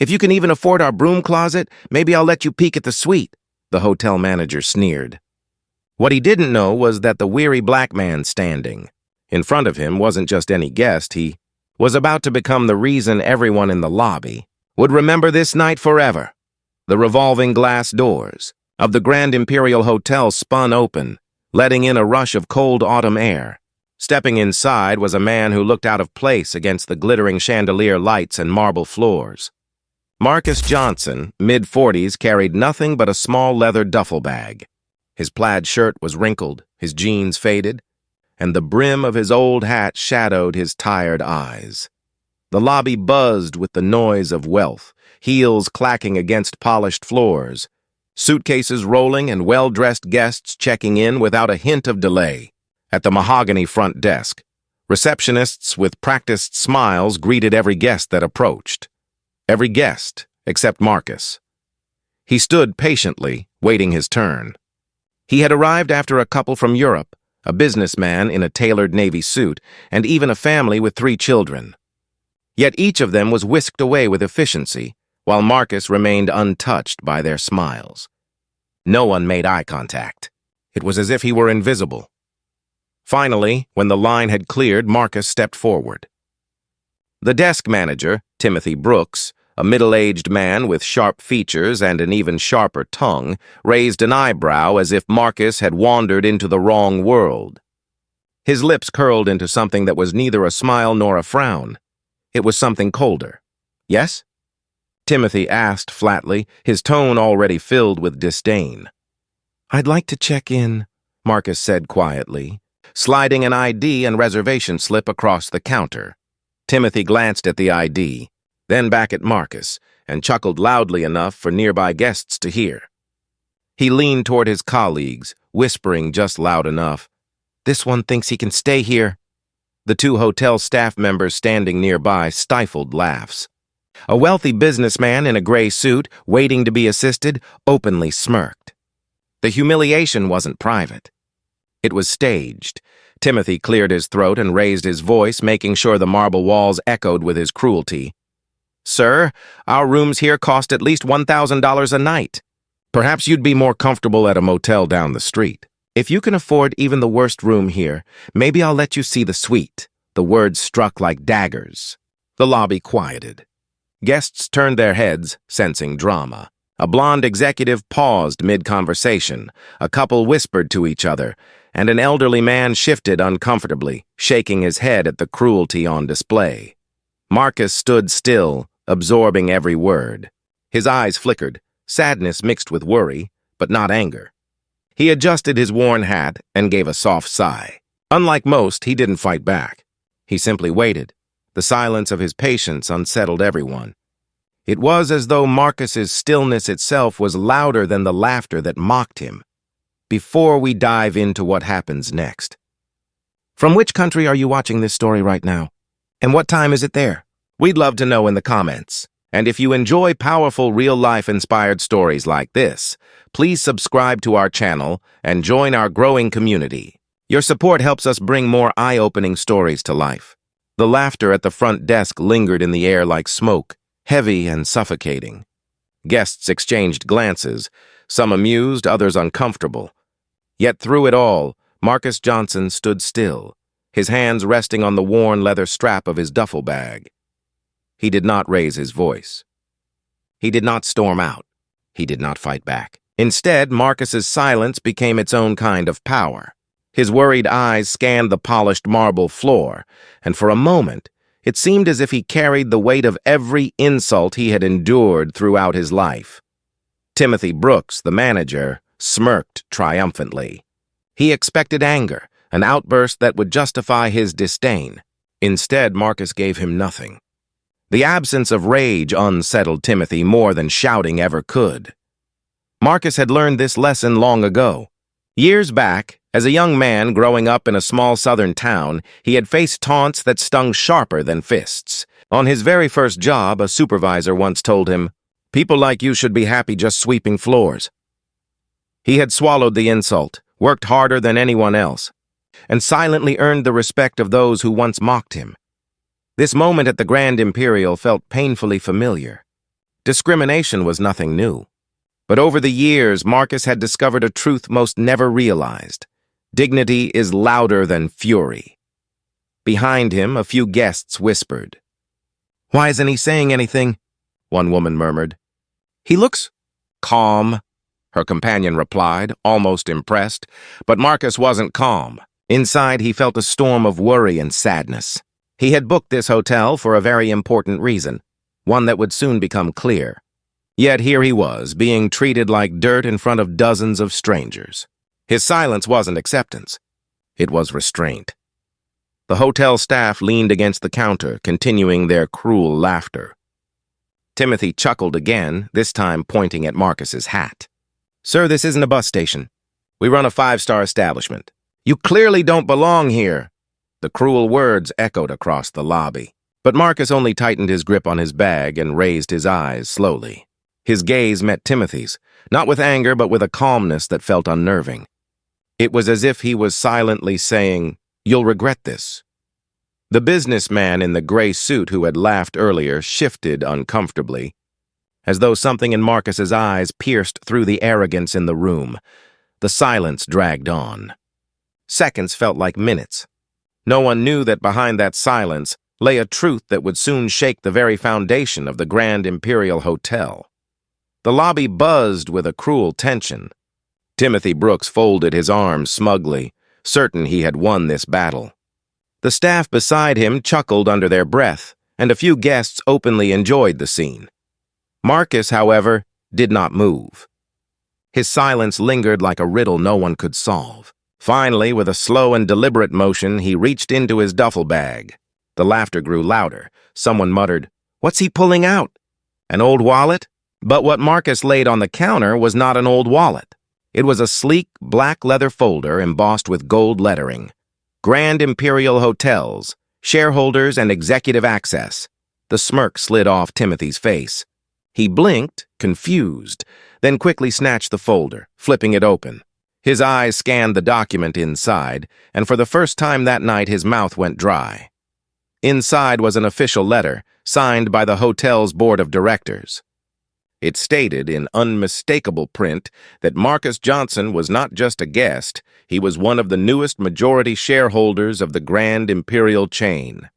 If you can even afford our broom closet, maybe I'll let you peek at the suite, the hotel manager sneered. What he didn't know was that the weary black man standing in front of him wasn't just any guest. He was about to become the reason everyone in the lobby would remember this night forever. The revolving glass doors of the Grand Imperial Hotel spun open, letting in a rush of cold autumn air. Stepping inside was a man who looked out of place against the glittering chandelier lights and marble floors. Marcus Johnson, mid-40s, carried nothing but a small leather duffel bag. His plaid shirt was wrinkled, his jeans faded, and the brim of his old hat shadowed his tired eyes. The lobby buzzed with the noise of wealth, heels clacking against polished floors, suitcases rolling and well-dressed guests checking in without a hint of delay. At the mahogany front desk, receptionists with practiced smiles greeted every guest that approached. Every guest except Marcus. He stood patiently, waiting his turn. He had arrived after a couple from Europe, a businessman in a tailored navy suit, and even a family with 3 children. Yet each of them was whisked away with efficiency, while Marcus remained untouched by their smiles. No one made eye contact. It was as if he were invisible. Finally, when the line had cleared, Marcus stepped forward. The desk manager, Timothy Brooks, a middle-aged man with sharp features and an even sharper tongue, raised an eyebrow as if Marcus had wandered into the wrong world. His lips curled into something that was neither a smile nor a frown. It was something colder. "Yes?" Timothy asked flatly, his tone already filled with disdain. "I'd like to check in," Marcus said quietly, sliding an ID and reservation slip across the counter. Timothy glanced at the ID, then back at Marcus, and chuckled loudly enough for nearby guests to hear. He leaned toward his colleagues, whispering just loud enough, "This one thinks he can stay here." The 2 hotel staff members standing nearby stifled laughs. A wealthy businessman in a gray suit, waiting to be assisted, openly smirked. The humiliation wasn't private. It was staged. Timothy cleared his throat and raised his voice, making sure the marble walls echoed with his cruelty. "Sir, our rooms here cost at least $1,000 a night. Perhaps you'd be more comfortable at a motel down the street. If you can afford even the worst room here, maybe I'll let you see the suite." The words struck like daggers. The lobby quieted. Guests turned their heads, sensing drama. A blonde executive paused mid-conversation. A couple whispered to each other, and an elderly man shifted uncomfortably, shaking his head at the cruelty on display. Marcus stood still, absorbing every word. His eyes flickered, sadness mixed with worry, but not anger. He adjusted his worn hat and gave a soft sigh. Unlike most, he didn't fight back. He simply waited. The silence of his patience unsettled everyone. It was as though Marcus's stillness itself was louder than the laughter that mocked him. Before we dive into what happens next. From which country are you watching this story right now? And what time is it there? We'd love to know in the comments. And if you enjoy powerful real-life inspired stories like this, please subscribe to our channel and join our growing community. Your support helps us bring more eye-opening stories to life. The laughter at the front desk lingered in the air like smoke, heavy and suffocating. Guests exchanged glances, some amused, others uncomfortable. Yet through it all, Marcus Johnson stood still, his hands resting on the worn leather strap of his duffel bag. He did not raise his voice. He did not storm out. He did not fight back. Instead, Marcus's silence became its own kind of power. His worried eyes scanned the polished marble floor, and for a moment, it seemed as if he carried the weight of every insult he had endured throughout his life. Timothy Brooks, the manager, smirked triumphantly. He expected anger, an outburst that would justify his disdain. Instead, Marcus gave him nothing. The absence of rage unsettled Timothy more than shouting ever could. Marcus had learned this lesson long ago. Years back, as a young man growing up in a small southern town, he had faced taunts that stung sharper than fists. On his very first job, a supervisor once told him, "People like you should be happy just sweeping floors." He had swallowed the insult, worked harder than anyone else, and silently earned the respect of those who once mocked him. This moment at the Grand Imperial felt painfully familiar. Discrimination was nothing new. But over the years, Marcus had discovered a truth most never realized. Dignity is louder than fury. Behind him, a few guests whispered. "Why isn't he saying anything?" one woman murmured. "He looks calm," her companion replied, almost impressed. But Marcus wasn't calm. Inside, he felt a storm of worry and sadness. He had booked this hotel for a very important reason, one that would soon become clear. Yet here he was, being treated like dirt in front of dozens of strangers. His silence wasn't acceptance. It was restraint. The hotel staff leaned against the counter, continuing their cruel laughter. Timothy chuckled again, this time pointing at Marcus's hat. "Sir, this isn't a bus station. We run a 5-star establishment. You clearly don't belong here." The cruel words echoed across the lobby. But Marcus only tightened his grip on his bag and raised his eyes slowly. His gaze met Timothy's, not with anger but with a calmness that felt unnerving. It was as if he was silently saying, "You'll regret this." The businessman in the gray suit who had laughed earlier shifted uncomfortably, as though something in Marcus's eyes pierced through the arrogance in the room. The silence dragged on. Seconds felt like minutes. No one knew that behind that silence lay a truth that would soon shake the very foundation of the Grand Imperial Hotel. The lobby buzzed with a cruel tension. Timothy Brooks folded his arms smugly, certain he had won this battle. The staff beside him chuckled under their breath, and a few guests openly enjoyed the scene. Marcus, however, did not move. His silence lingered like a riddle no one could solve. Finally, with a slow and deliberate motion, he reached into his duffel bag. The laughter grew louder. Someone muttered, "What's he pulling out? An old wallet?" But what Marcus laid on the counter was not an old wallet. It was a sleek, black leather folder embossed with gold lettering. Grand Imperial Hotels, Shareholders and Executive Access. The smirk slid off Timothy's face. He blinked, confused, then quickly snatched the folder, flipping it open. His eyes scanned the document inside, and for the first time that night his mouth went dry. Inside was an official letter, signed by the hotel's board of directors. It stated in unmistakable print that Marcus Johnson was not just a guest, he was one of the newest majority shareholders of the Grand Imperial chain.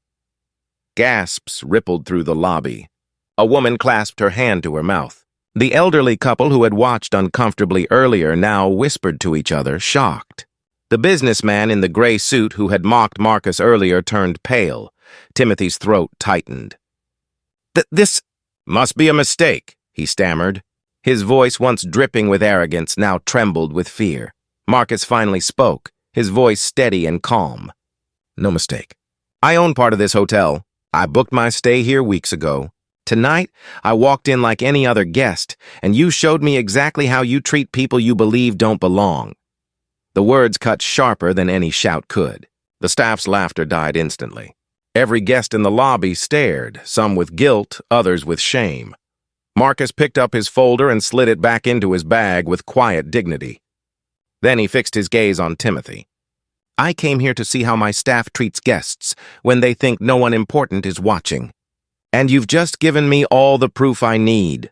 Gasps rippled through the lobby. A woman clasped her hand to her mouth. The elderly couple who had watched uncomfortably earlier now whispered to each other, shocked. The businessman in the gray suit who had mocked Marcus earlier turned pale. Timothy's throat tightened. This must be a mistake," he stammered. His voice, once dripping with arrogance, now trembled with fear. Marcus finally spoke, his voice steady and calm. "No mistake. I own part of this hotel. I booked my stay here weeks ago. Tonight, I walked in like any other guest, and you showed me exactly how you treat people you believe don't belong." The words cut sharper than any shout could. The staff's laughter died instantly. Every guest in the lobby stared, some with guilt, others with shame. Marcus picked up his folder and slid it back into his bag with quiet dignity. Then he fixed his gaze on Timothy. "I came here to see how my staff treats guests when they think no one important is watching. And you've just given me all the proof I need."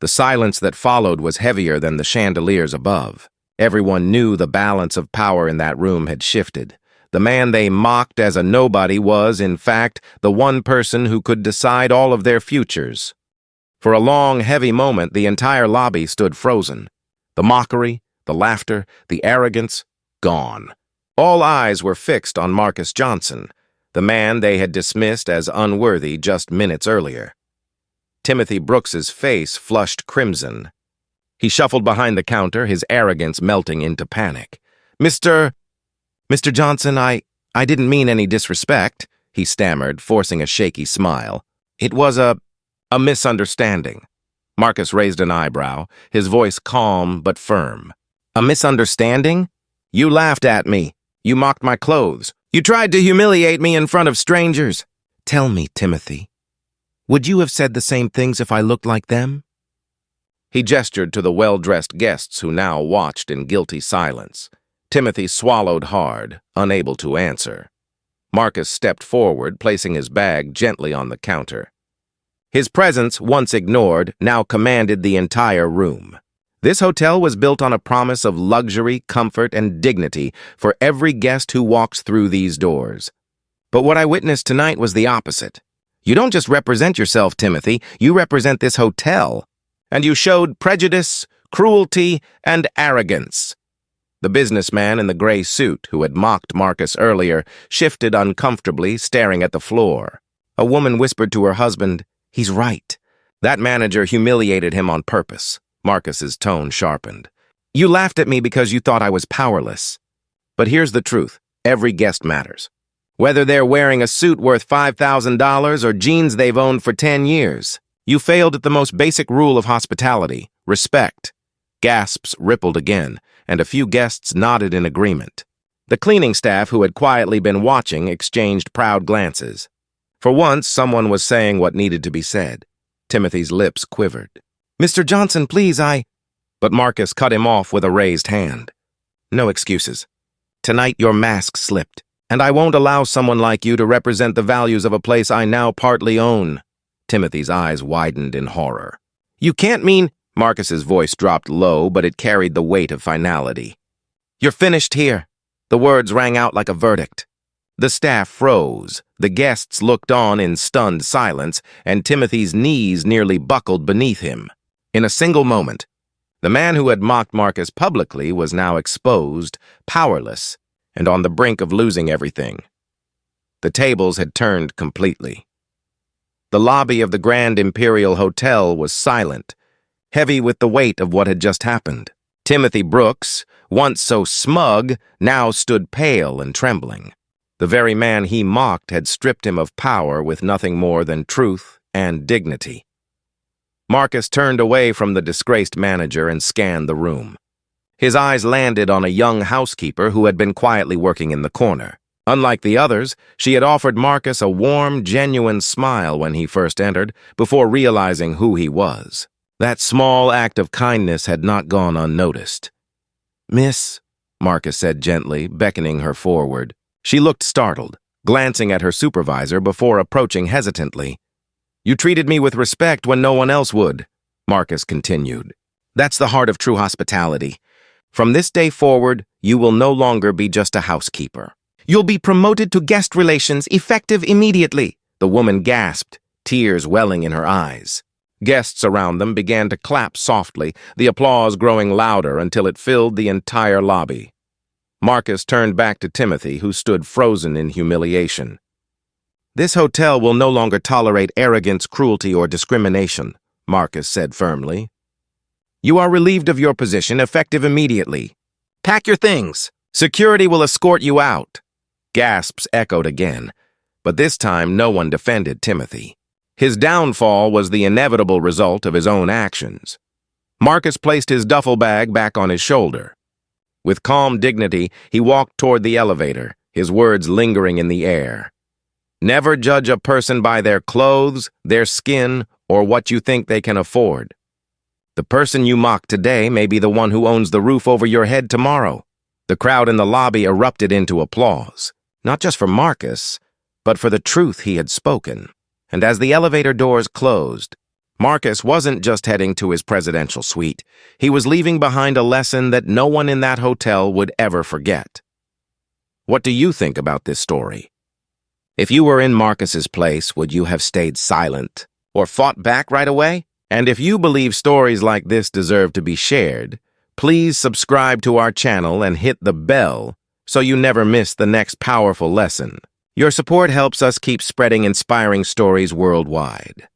The silence that followed was heavier than the chandeliers above. Everyone knew the balance of power in that room had shifted. The man they mocked as a nobody was, in fact, the one person who could decide all of their futures. For a long, heavy moment, the entire lobby stood frozen. The mockery, the laughter, the arrogance, gone. All eyes were fixed on Marcus Johnson, the man they had dismissed as unworthy just minutes earlier. Timothy Brooks's face flushed crimson. He shuffled behind the counter, his arrogance melting into panic. Mr. Johnson, I didn't mean any disrespect," he stammered, forcing a shaky smile. "It was a misunderstanding." Marcus raised an eyebrow, his voice calm but firm. "A misunderstanding? You laughed at me. You mocked my clothes. You tried to humiliate me in front of strangers. Tell me, Timothy, would you have said the same things if I looked like them?" He gestured to the well-dressed guests who now watched in guilty silence. Timothy swallowed hard, unable to answer. Marcus stepped forward, placing his bag gently on the counter. His presence, once ignored, now commanded the entire room. This hotel was built on a promise of luxury, comfort, and dignity for every guest who walks through these doors. But what I witnessed tonight was the opposite. You don't just represent yourself, Timothy, you represent this hotel. And you showed prejudice, cruelty, and arrogance. The businessman in the gray suit, who had mocked Marcus earlier, shifted uncomfortably, staring at the floor. A woman whispered to her husband, "He's right." That manager humiliated him on purpose. Marcus's tone sharpened. "You laughed at me because you thought I was powerless. But here's the truth. Every guest matters. Whether they're wearing a suit worth $5,000 or jeans they've owned for 10 years. You failed at the most basic rule of hospitality, respect." Gasps rippled again, and a few guests nodded in agreement. The cleaning staff, who had quietly been watching, exchanged proud glances. For once, someone was saying what needed to be said. Timothy's lips quivered. "Mr. Johnson, please, But Marcus cut him off with a raised hand. "No excuses. Tonight your mask slipped, and I won't allow someone like you to represent the values of a place I now partly own." Timothy's eyes widened in horror. "You can't mean—" Marcus's voice dropped low, but it carried the weight of finality. "You're finished here." The words rang out like a verdict. The staff froze, the guests looked on in stunned silence, and Timothy's knees nearly buckled beneath him. In a single moment, the man who had mocked Marcus publicly was now exposed, powerless, and on the brink of losing everything. The tables had turned completely. The lobby of the Grand Imperial Hotel was silent, heavy with the weight of what had just happened. Timothy Brooks, once so smug, now stood pale and trembling. The very man he mocked had stripped him of power with nothing more than truth and dignity. Marcus turned away from the disgraced manager and scanned the room. His eyes landed on a young housekeeper who had been quietly working in the corner. Unlike the others, she had offered Marcus a warm, genuine smile when he first entered, before realizing who he was. That small act of kindness had not gone unnoticed. "Miss," Marcus said gently, beckoning her forward. She looked startled, glancing at her supervisor before approaching hesitantly. "You treated me with respect when no one else would," Marcus continued. "That's the heart of true hospitality. From this day forward, you will no longer be just a housekeeper. You'll be promoted to guest relations, effective immediately," the woman gasped, tears welling in her eyes. Guests around them began to clap softly, the applause growing louder until it filled the entire lobby. Marcus turned back to Timothy, who stood frozen in humiliation. "This hotel will no longer tolerate arrogance, cruelty, or discrimination," Marcus said firmly. "You are relieved of your position, effective immediately. Pack your things. Security will escort you out." Gasps echoed again, but this time no one defended Timothy. His downfall was the inevitable result of his own actions. Marcus placed his duffel bag back on his shoulder. With calm dignity, he walked toward the elevator, his words lingering in the air. "Never judge a person by their clothes, their skin, or what you think they can afford. The person you mock today may be the one who owns the roof over your head tomorrow." The crowd in the lobby erupted into applause, not just for Marcus, but for the truth he had spoken. And as the elevator doors closed, Marcus wasn't just heading to his presidential suite. He was leaving behind a lesson that no one in that hotel would ever forget. What do you think about this story? If you were in Marcus's place, would you have stayed silent or fought back right away? And if you believe stories like this deserve to be shared, please subscribe to our channel and hit the bell so you never miss the next powerful lesson. Your support helps us keep spreading inspiring stories worldwide.